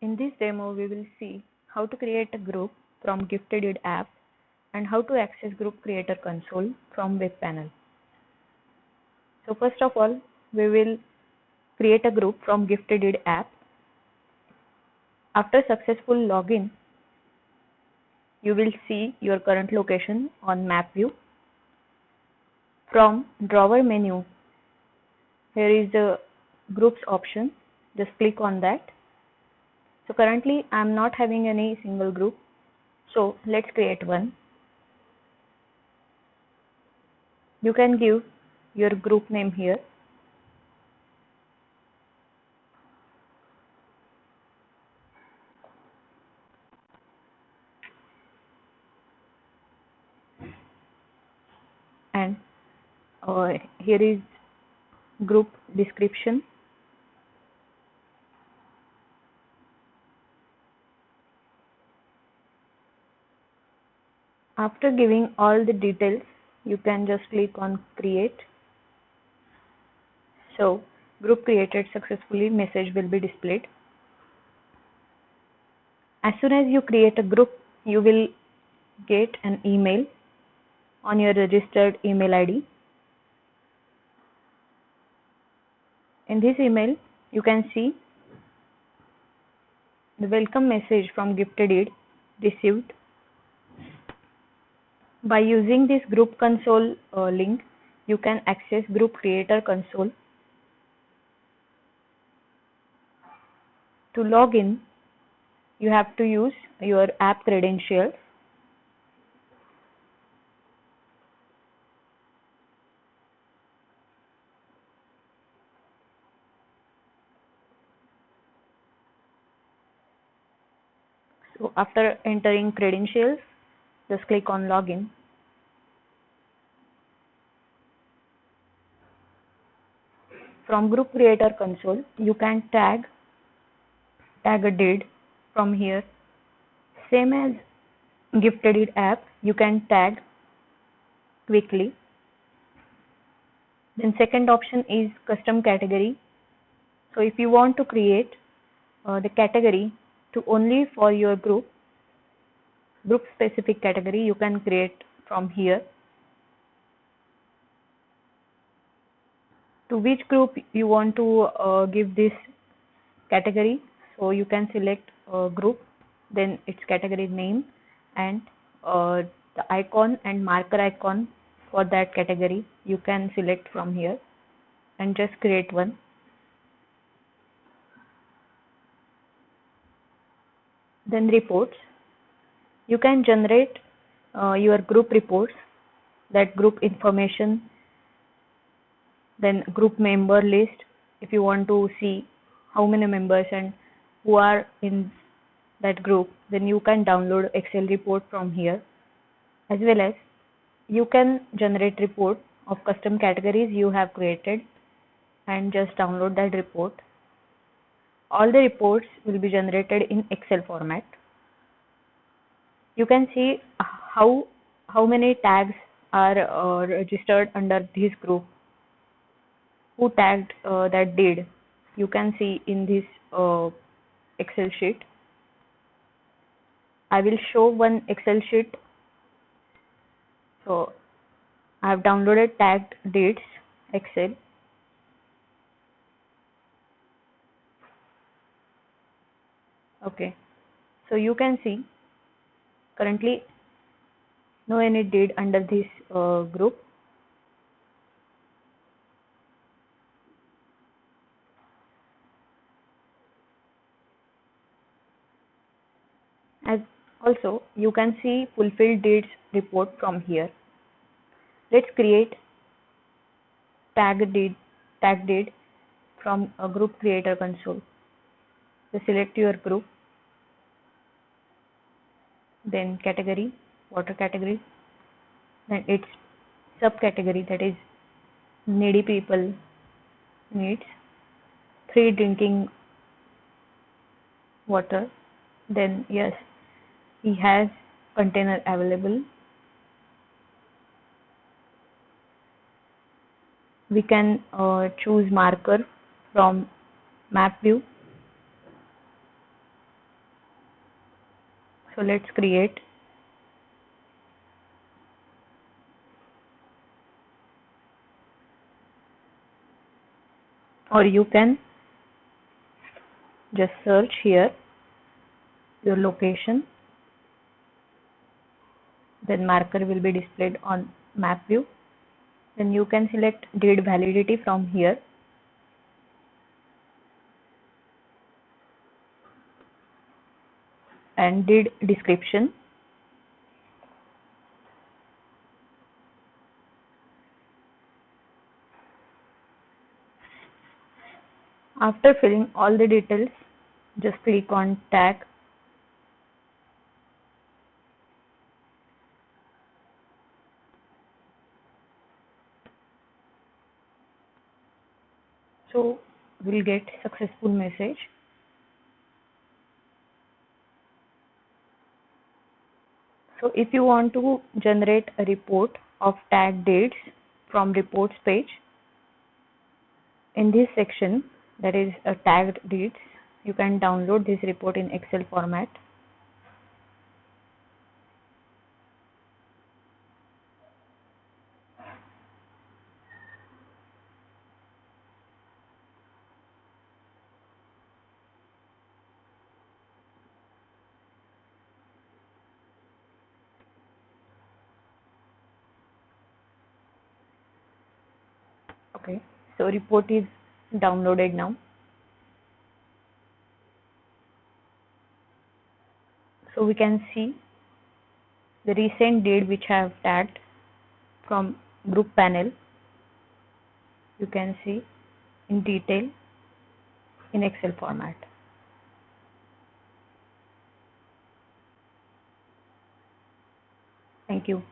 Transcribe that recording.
In this demo, we will see how to create a group from Giftedit app and how to access Group Creator Console from Web Panel. So first of all, we will create a group from Giftedit app. After successful login, you will see your current location on map view. From drawer menu, here is the groups option. Just click on that. So currently I am not having any single group. So let's create one. You can give your group name here. And here is group description. After giving all the details, you can just click on create. So group created successfully message will be displayed. As soon as you create a group, you will get an email on your registered email ID. In this email, you can see the welcome message from Giftedit received. By using this group console link, you can access Group Creator Console. To log in, you have to use your app credentials. So after entering credentials, just click on login. From Group Creator Console, you can tag a did from here. Same as Giftedit app, you can tag quickly. Then second option is custom category. So if you want to create the category to only for your group specific category, you can create from here. To which group you want to give this category, so you can select group, then its category name and the icon and marker icon for that category you can select from here and just create one. Then reports, you can generate your group reports, that group information, then group member list. If you want to see how many members and who are in that group, then you can download Excel report from here. As well as you can generate report of custom categories you have created and just download that report. All the reports will be generated in Excel format. You can see how many tags are registered under this group, who tagged that did. You can see in this Excel sheet. I will show one Excel sheet. So I have downloaded tagged dates Excel. Okay, so you can see currently no any did under this group. As also you can see fulfilled dates report from here. Let's create tag did from a group creator console. So select your group, then category, water category, then its subcategory, that is needy people needs, free drinking water. Then yes, he has container available. We can choose marker from map view. So let's create, or you can just search here your location, then marker will be displayed on map view. Then you can select deed validity from here, and deed description. After filling all the details, just click on tag. So we'll get successful message. So if you want to generate a report of tag dates from reports page, in this section, that is a tagged dates, you can download this report in Excel format. Okay, so report is downloaded now. So we can see the recent date which I have tagged from group panel. You can see in detail in Excel format. Thank you.